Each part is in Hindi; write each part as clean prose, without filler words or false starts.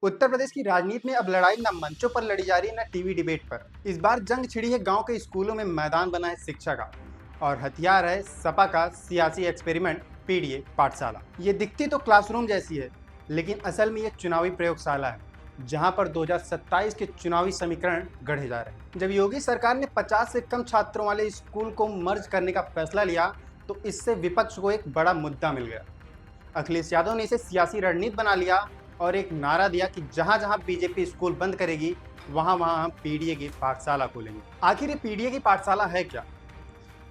उत्तर प्रदेश की राजनीति में अब लड़ाई न मंचों पर लड़ी जा रही है न टीवी डिबेट पर। इस बार जंग छिड़ी है गांव के स्कूलों में, मैदान बना है शिक्षा का और हथियार है सपा का सियासी एक्सपेरिमेंट पीडीए पाठशाला। ये दिखती तो क्लासरूम जैसी है, लेकिन असल में ये चुनावी प्रयोगशाला है जहां पर 2027 के चुनावी समीकरण गढ़े जा रहे हैं। जब योगी सरकार ने 50 से कम छात्रों वाले स्कूल को मर्ज करने का फैसला लिया तो इससे विपक्ष को एक बड़ा मुद्दा मिल गया। अखिलेश यादव ने इसे सियासी रणनीति बना लिया और एक नारा दिया कि जहां जहां बीजेपी स्कूल बंद करेगी वहां वहां हम पीडीए की पाठशाला खोलेंगे। आखिर ये पीडीए की पाठशाला है क्या?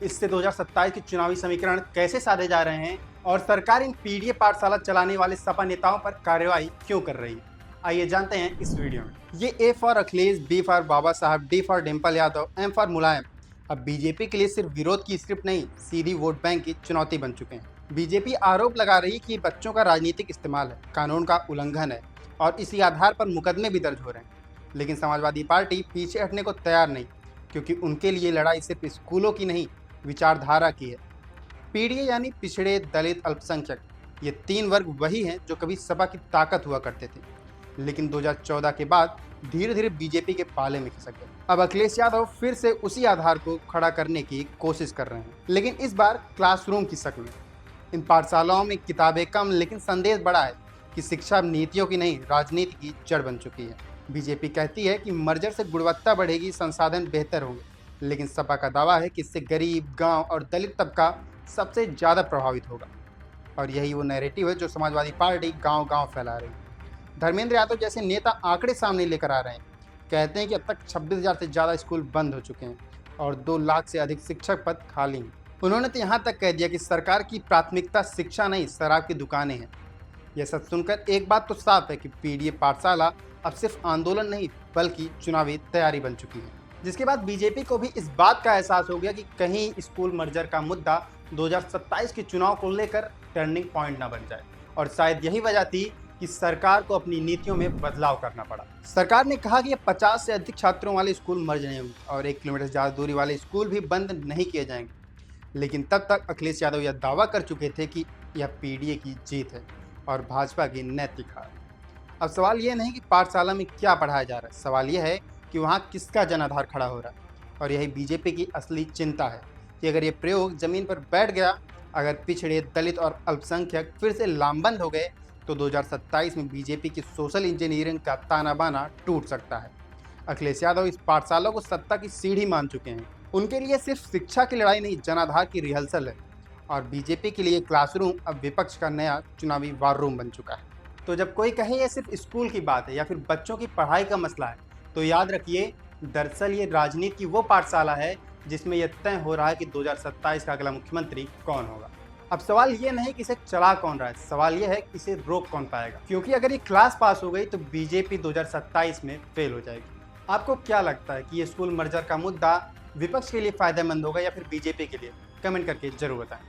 इससे 2027 के चुनावी समीकरण कैसे साधे जा रहे हैं और सरकार इन पीडीए पाठशाला चलाने वाले सपा नेताओं पर कार्रवाई क्यों कर रही है, आइए जानते हैं इस वीडियो में। ये A for Akhilesh, B for Baba Saheb, D for Dimple Yadav, M for Mulayam अब बीजेपी के लिए सिर्फ विरोध की स्क्रिप्ट नहीं, सीधी वोट बैंक की चुनौती बन चुके हैं। बीजेपी आरोप लगा रही है कि बच्चों का राजनीतिक इस्तेमाल है, कानून का उल्लंघन है और इसी आधार पर मुकदमे भी दर्ज हो रहे हैं। लेकिन समाजवादी पार्टी पीछे हटने को तैयार नहीं, क्योंकि उनके लिए लड़ाई सिर्फ स्कूलों की नहीं, विचारधारा की है। पीडीए यानी पिछड़े, दलित, अल्पसंख्यक, ये तीन वर्ग वही हैं जो कभी सपा की ताकत हुआ करते थे, लेकिन 2014 के बाद धीरे धीरे बीजेपी के पाले में खिसक गए। अब अखिलेश यादव फिर से उसी आधार को खड़ा करने की कोशिश कर रहे हैं, लेकिन इस बार क्लासरूम की शक्ल में। इन पाठशालाओं में किताबें कम, लेकिन संदेश बड़ा है कि शिक्षा नीतियों की नहीं, राजनीति की जड़ बन चुकी है। बीजेपी कहती है कि मर्जर से गुणवत्ता बढ़ेगी, संसाधन बेहतर होंगे, लेकिन सपा का दावा है कि इससे गरीब, गांव और दलित तबका सबसे ज़्यादा प्रभावित होगा। और यही वो नैरेटिव है जो समाजवादी पार्टी गांव-गांव फैला रही है। धर्मेंद्र यादव जैसे नेता आंकड़े सामने लेकर आ रहे हैं, कहते हैं कि अब तक 26,000 से ज़्यादा स्कूल बंद हो चुके हैं और 2 लाख से अधिक शिक्षक पद खाली हैं। उन्होंने तो यहाँ तक कह दिया कि सरकार की प्राथमिकता शिक्षा नहीं, शराब की दुकानें हैं। यह सब सुनकर एक बात तो साफ है कि पीडीए पाठशाला अब सिर्फ आंदोलन नहीं बल्कि चुनावी तैयारी बन चुकी है। जिसके बाद बीजेपी को भी इस बात का एहसास हो गया कि कहीं स्कूल मर्जर का मुद्दा 2027 के चुनाव को लेकर टर्निंग पॉइंट न बन जाए, और शायद यही वजह थी कि सरकार को अपनी नीतियों में बदलाव करना पड़ा। सरकार ने कहा कि ये 50 से अधिक छात्रों वाले स्कूल मर्ज नहीं होंगे और 1 किलोमीटर से ज़्यादा दूरी वाले स्कूल भी बंद नहीं किए जाएंगे। लेकिन तब तक अखिलेश यादव यह दावा कर चुके थे कि यह पीडीए की जीत है और भाजपा की नैतिक हार। अब सवाल यह नहीं कि पाठशाला में क्या पढ़ाया जा रहा है, सवाल यह है कि वहाँ किसका जनाधार खड़ा हो रहा है। और यही बीजेपी की असली चिंता है कि अगर ये प्रयोग जमीन पर बैठ गया, अगर पिछड़े, दलित और अल्पसंख्यक फिर से लामबंद हो गए, तो 2027 में बीजेपी की सोशल इंजीनियरिंग का ताना बाना टूट सकता है। अखिलेश यादव इस पाठशाला को सत्ता की सीढ़ी मान चुके हैं। उनके लिए सिर्फ शिक्षा की लड़ाई नहीं, जनाधार की रिहर्सल है। और बीजेपी के लिए क्लासरूम अब विपक्ष का नया चुनावी वार रूम बन चुका है। तो जब कोई कहे ये सिर्फ स्कूल की बात है या फिर बच्चों की पढ़ाई का मसला है, तो याद रखिए, दरअसल ये राजनीति की वो पाठशाला है जिसमें यह तय हो रहा है कि 2027 का अगला मुख्यमंत्री कौन होगा। अब सवाल ये नहीं कि इसे चला कौन रहा है, सवाल ये है कि इसे रोक कौन पाएगा, क्योंकि अगर ये क्लास पास हो गई तो बीजेपी 2027 में फेल हो जाएगी। आपको क्या लगता है कि ये स्कूल मर्जर का मुद्दा विपक्ष के लिए फायदेमंद होगा या फिर बीजेपी के लिए? कमेंट करके जरूर बताएं।